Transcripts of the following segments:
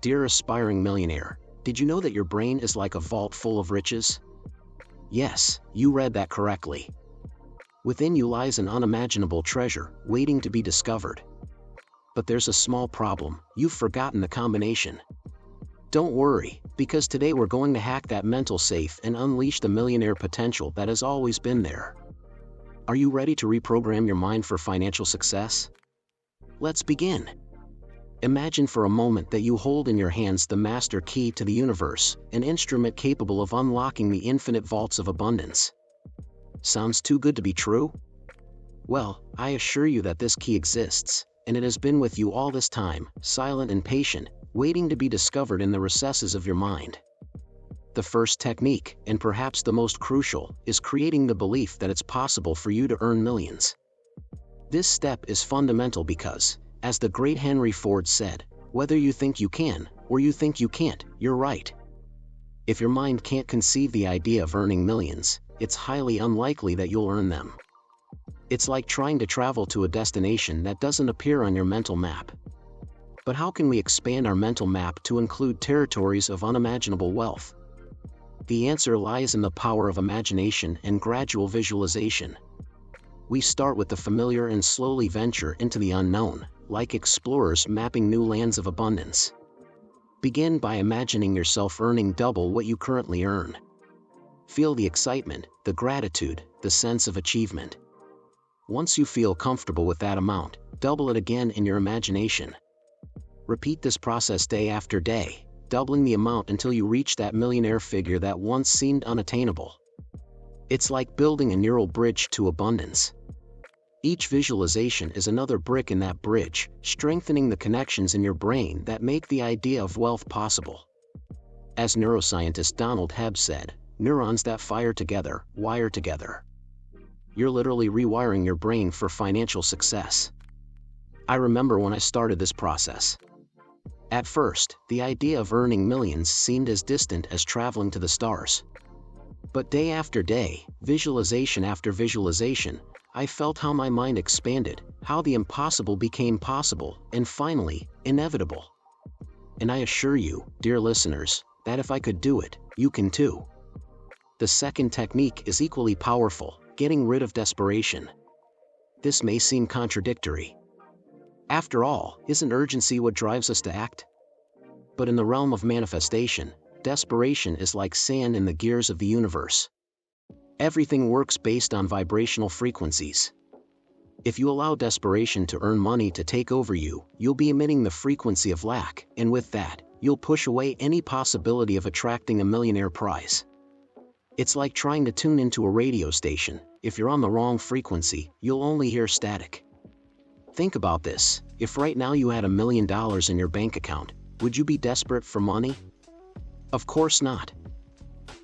Dear aspiring millionaire, did you know that your brain is like a vault full of riches? Yes, you read that correctly. Within you lies an unimaginable treasure, waiting to be discovered. But there's a small problem: you've forgotten the combination. Don't worry, because today we're going to hack that mental safe and unleash the millionaire potential that has always been there. Are you ready to reprogram your mind for financial success? Let's begin. Imagine for a moment that you hold in your hands the master key to the universe, an instrument capable of unlocking the infinite vaults of abundance. Sounds too good to be true? Well, I assure you that this key exists, and it has been with you all this time, silent and patient, waiting to be discovered in the recesses of your mind. The first technique, and perhaps the most crucial, is creating the belief that it's possible for you to earn millions. This step is fundamental because, as the great Henry Ford said, whether you think you can, or you think you can't, you're right. If your mind can't conceive the idea of earning millions, it's highly unlikely that you'll earn them. It's like trying to travel to a destination that doesn't appear on your mental map. But how can we expand our mental map to include territories of unimaginable wealth? The answer lies in the power of imagination and gradual visualization. We start with the familiar and slowly venture into the unknown, like explorers mapping new lands of abundance. Begin by imagining yourself earning double what you currently earn. Feel the excitement, the gratitude, the sense of achievement. Once you feel comfortable with that amount, double it again in your imagination. Repeat this process day after day, doubling the amount until you reach that millionaire figure that once seemed unattainable. It's like building a neural bridge to abundance. Each visualization is another brick in that bridge, strengthening the connections in your brain that make the idea of wealth possible. As neuroscientist Donald Hebb said, neurons that fire together, wire together. You're literally rewiring your brain for financial success. I remember when I started this process. At first, the idea of earning millions seemed as distant as traveling to the stars. But day after day, visualization after visualization, I felt how my mind expanded, how the impossible became possible, and finally, inevitable. And I assure you, dear listeners, that if I could do it, you can too. The second technique is equally powerful: getting rid of desperation. This may seem contradictory. After all, isn't urgency what drives us to act? But in the realm of manifestation, desperation is like sand in the gears of the universe. Everything works based on vibrational frequencies. If you allow desperation to earn money to take over you, you'll be emitting the frequency of lack, and with that, you'll push away any possibility of attracting a millionaire prize. It's like trying to tune into a radio station. If you're on the wrong frequency, you'll only hear static. Think about this: if right now you had $1 million in your bank account, would you be desperate for money? Of course not.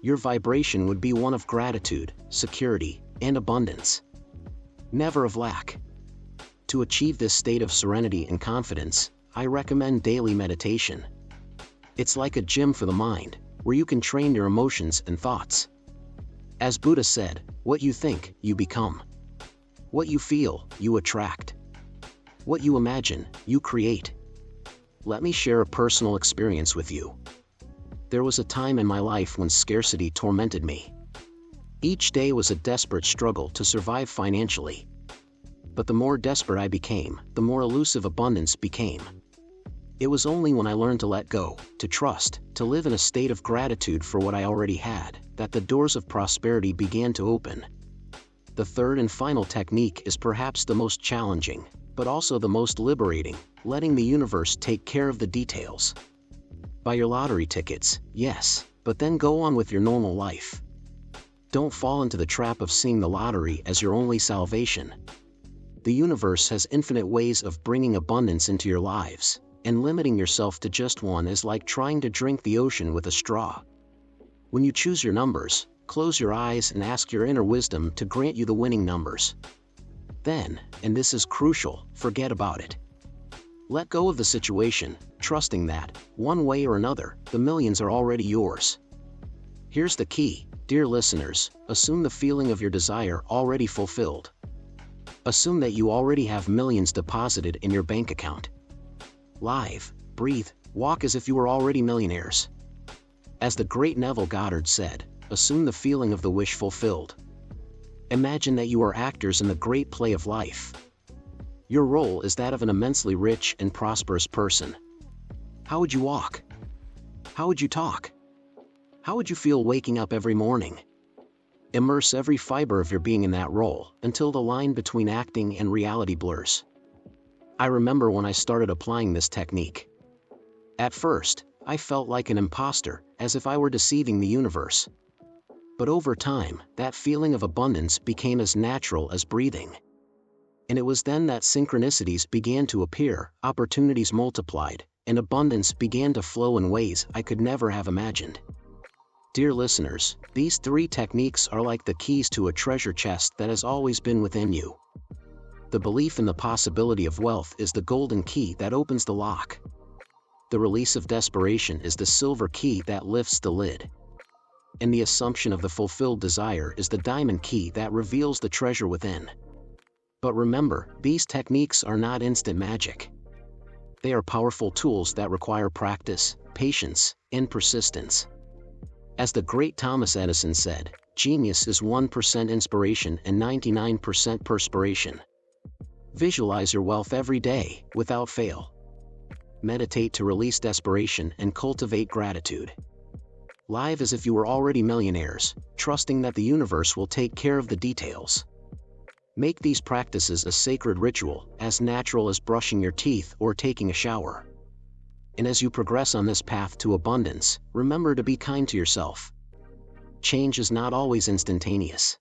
Your vibration would be one of gratitude, security, and abundance. Never of lack. To achieve this state of serenity and confidence, I recommend daily meditation. It's like a gym for the mind, where you can train your emotions and thoughts. As Buddha said, what you think, you become. What you feel, you attract. What you imagine, you create. Let me share a personal experience with you. There was a time in my life when scarcity tormented me. Each day was a desperate struggle to survive financially. But the more desperate I became, the more elusive abundance became. It was only when I learned to let go, to trust, to live in a state of gratitude for what I already had, that the doors of prosperity began to open. The third and final technique is perhaps the most challenging, but also the most liberating: letting the universe take care of the details. Buy your lottery tickets, yes, but then go on with your normal life. Don't fall into the trap of seeing the lottery as your only salvation. The universe has infinite ways of bringing abundance into your lives, and limiting yourself to just one is like trying to drink the ocean with a straw. When you choose your numbers, close your eyes and ask your inner wisdom to grant you the winning numbers. Then, and this is crucial, forget about it. Let go of the situation, trusting that, one way or another, the millions are already yours. Here's the key, dear listeners: assume the feeling of your desire already fulfilled. Assume that you already have millions deposited in your bank account. Live, breathe, Walk as if you were already millionaires. As the great Neville Goddard said, assume the feeling of the wish fulfilled. Imagine that you are actors in the great play of life. Your role is that of an immensely rich and prosperous person. How would you walk? How would you talk? How would you feel waking up every morning? Immerse every fiber of your being in that role until the line between acting and reality blurs. I remember when I started applying this technique. At first, I felt like an imposter, as if I were deceiving the universe. But over time, that feeling of abundance became as natural as breathing. And it was then that synchronicities began to appear, opportunities multiplied, and abundance began to flow in ways I could never have imagined. Dear listeners, these 3 techniques are like the keys to a treasure chest that has always been within you. The belief in the possibility of wealth is the golden key that opens the lock. The release of desperation is the silver key that lifts the lid. And the assumption of the fulfilled desire is the diamond key that reveals the treasure within. But remember, these techniques are not instant magic. They are powerful tools that require practice, patience, and persistence. As the great Thomas Edison said, genius is 1% inspiration and 99% perspiration. Visualize your wealth every day, without fail. Meditate to release desperation and cultivate gratitude. Live as if you were already millionaires, trusting that the universe will take care of the details. Make these practices a sacred ritual, as natural as brushing your teeth or taking a shower. And as you progress on this path to abundance, remember to be kind to yourself. Change is not always instantaneous.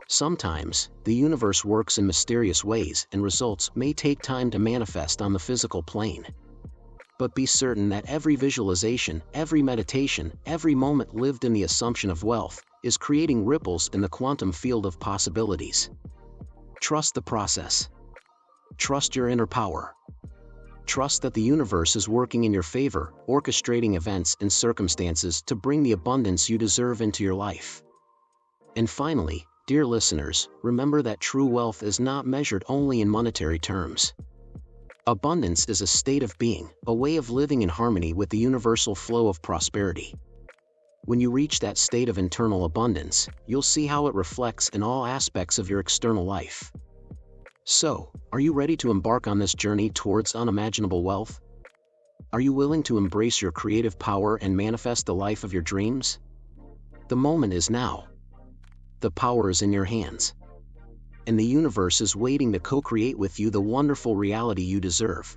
Sometimes, the universe works in mysterious ways and results may take time to manifest on the physical plane. But be certain that every visualization, every meditation, every moment lived in the assumption of wealth, is creating ripples in the quantum field of possibilities. Trust the process. Trust your inner power. Trust that the universe is working in your favor, orchestrating events and circumstances to bring the abundance you deserve into your life. And finally, dear listeners, remember that true wealth is not measured only in monetary terms. Abundance is a state of being, a way of living in harmony with the universal flow of prosperity. When you reach that state of internal abundance, you'll see how it reflects in all aspects of your external life. So, are you ready to embark on this journey towards unimaginable wealth? Are you willing to embrace your creative power and manifest the life of your dreams? The moment is now. The power is in your hands. And the universe is waiting to co-create with you the wonderful reality you deserve.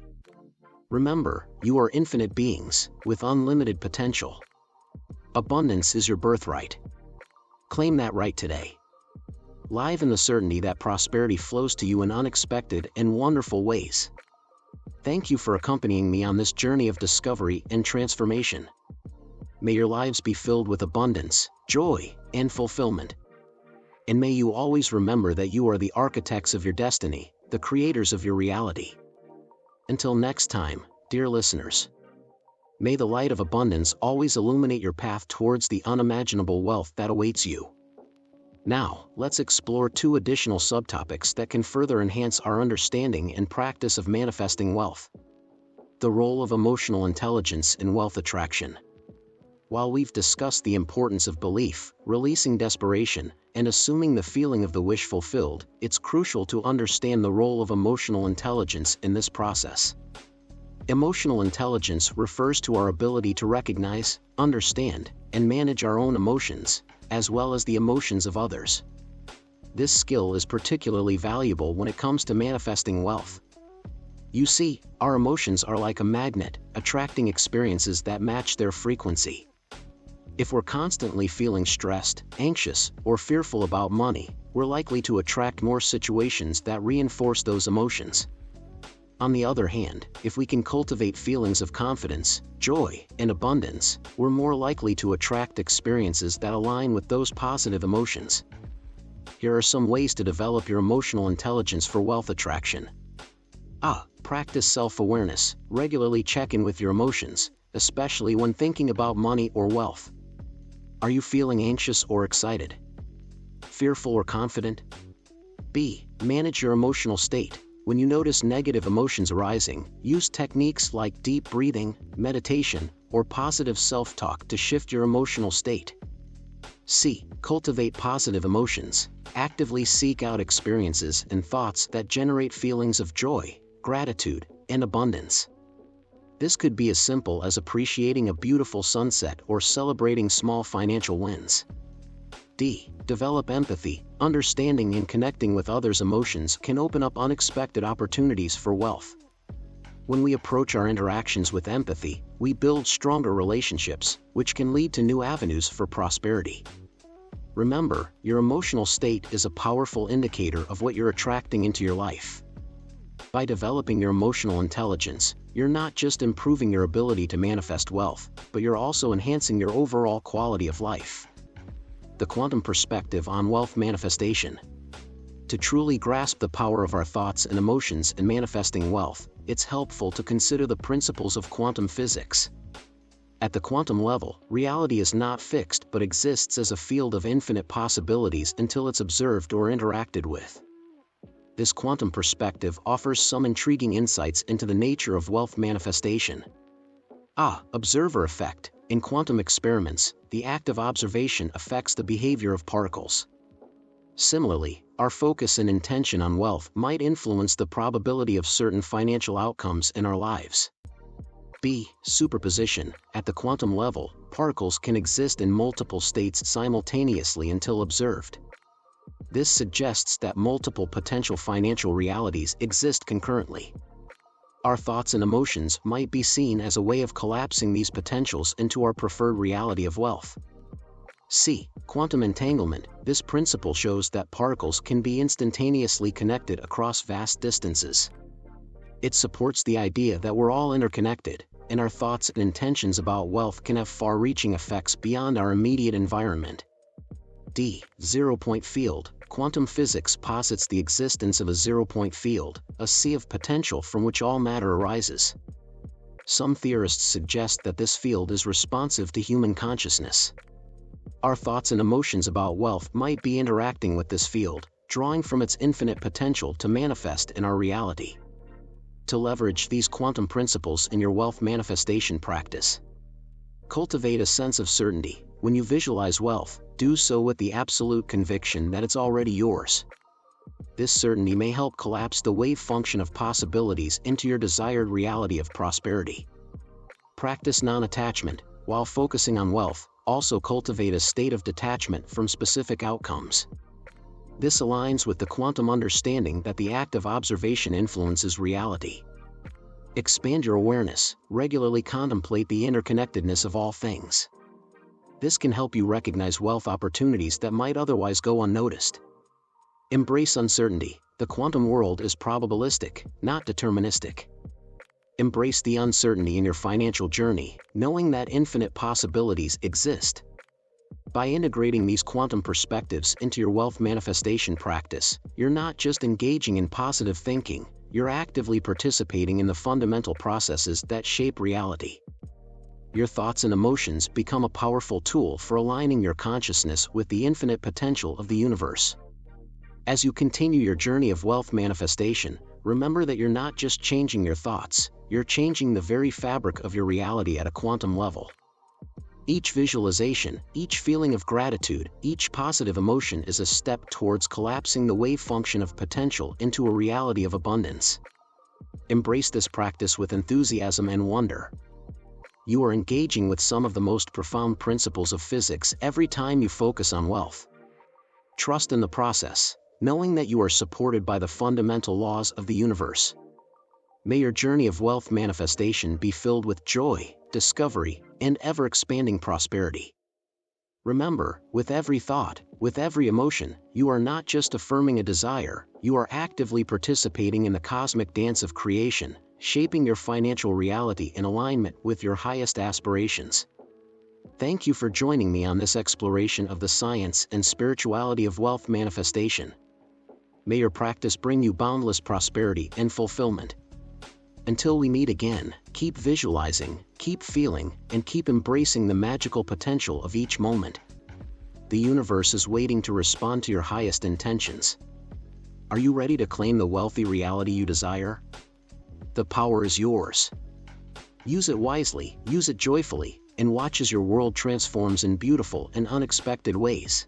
Remember, you are infinite beings, with unlimited potential. Abundance is your birthright. Claim that right today. Live in the certainty that prosperity flows to you in unexpected and wonderful ways. Thank you for accompanying me on this journey of discovery and transformation. May your lives be filled with abundance, joy, and fulfillment. And may you always remember that you are the architects of your destiny, the creators of your reality. Until next time, dear listeners, may the light of abundance always illuminate your path towards the unimaginable wealth that awaits you. Now, let's explore 2 additional subtopics that can further enhance our understanding and practice of manifesting wealth. The role of emotional intelligence in wealth attraction. While we've discussed the importance of belief, releasing desperation, and assuming the feeling of the wish fulfilled, it's crucial to understand the role of emotional intelligence in this process. Emotional intelligence refers to our ability to recognize, understand, and manage our own emotions, as well as the emotions of others. This skill is particularly valuable when it comes to manifesting wealth. You see, our emotions are like a magnet, attracting experiences that match their frequency. If we're constantly feeling stressed, anxious, or fearful about money, we're likely to attract more situations that reinforce those emotions. On the other hand, if we can cultivate feelings of confidence, joy, and abundance, we're more likely to attract experiences that align with those positive emotions. Here are some ways to develop your emotional intelligence for wealth attraction. Practice self-awareness. Regularly check in with your emotions, especially when thinking about money or wealth. Are you feeling anxious or excited? Fearful or confident? Manage your emotional state. When you notice negative emotions arising, use techniques like deep breathing, meditation, or positive self-talk to shift your emotional state. C. Cultivate positive emotions. Actively seek out experiences and thoughts that generate feelings of joy, gratitude, and abundance. This could be as simple as appreciating a beautiful sunset or celebrating small financial wins. D. Develop empathy. Understanding and connecting with others' emotions can open up unexpected opportunities for wealth. When we approach our interactions with empathy, we build stronger relationships, which can lead to new avenues for prosperity. Remember, your emotional state is a powerful indicator of what you're attracting into your life. By developing your emotional intelligence, you're not just improving your ability to manifest wealth, but you're also enhancing your overall quality of life. The quantum perspective on wealth manifestation. To truly grasp the power of our thoughts and emotions in manifesting wealth, it's helpful to consider the principles of quantum physics. At the quantum level, reality is not fixed but exists as a field of infinite possibilities until it's observed or interacted with. This quantum perspective offers some intriguing insights into the nature of wealth manifestation. Observer effect. In quantum experiments, the act of observation affects the behavior of particles. Similarly, our focus and intention on wealth might influence the probability of certain financial outcomes in our lives. B. Superposition. At the quantum level, particles can exist in multiple states simultaneously until observed. This suggests that multiple potential financial realities exist concurrently. Our thoughts and emotions might be seen as a way of collapsing these potentials into our preferred reality of wealth. C. Quantum entanglement. This principle shows that particles can be instantaneously connected across vast distances. It supports the idea that we're all interconnected, and our thoughts and intentions about wealth can have far-reaching effects beyond our immediate environment. D. Zero-point field. Quantum physics posits the existence of a zero-point field, a sea of potential from which all matter arises. Some theorists suggest that this field is responsive to human consciousness. Our thoughts and emotions about wealth might be interacting with this field, drawing from its infinite potential to manifest in our reality. To leverage these quantum principles in your wealth manifestation practice. Cultivate a sense of certainty. When you visualize wealth, do so with the absolute conviction that it's already yours. This certainty may help collapse the wave function of possibilities into your desired reality of prosperity. Practice non-attachment. While focusing on wealth, also cultivate a state of detachment from specific outcomes. This aligns with the quantum understanding that the act of observation influences reality. Expand your awareness. Regularly contemplate the interconnectedness of all things. This can help you recognize wealth opportunities that might otherwise go unnoticed. Embrace uncertainty. The quantum world is probabilistic, not deterministic. Embrace the uncertainty in your financial journey, knowing that infinite possibilities exist. By integrating these quantum perspectives into your wealth manifestation practice, you're not just engaging in positive thinking, you're actively participating in the fundamental processes that shape reality. Your thoughts and emotions become a powerful tool for aligning your consciousness with the infinite potential of the universe. As you continue your journey of wealth manifestation, remember that you're not just changing your thoughts, you're changing the very fabric of your reality at a quantum level. Each visualization, each feeling of gratitude, each positive emotion is a step towards collapsing the wave function of potential into a reality of abundance. Embrace this practice with enthusiasm and wonder. You are engaging with some of the most profound principles of physics every time you focus on wealth. Trust in the process, knowing that you are supported by the fundamental laws of the universe. May your journey of wealth manifestation be filled with joy, discovery, and ever-expanding prosperity. Remember, with every thought, with every emotion, you are not just affirming a desire, you are actively participating in the cosmic dance of creation, shaping your financial reality in alignment with your highest aspirations. Thank you for joining me on this exploration of the science and spirituality of wealth manifestation. May your practice bring you boundless prosperity and fulfillment. Until we meet again, keep visualizing, keep feeling, and keep embracing the magical potential of each moment. The universe is waiting to respond to your highest intentions. Are you ready to claim the wealthy reality you desire? The power is yours. Use it wisely, use it joyfully, and watch as your world transforms in beautiful and unexpected ways.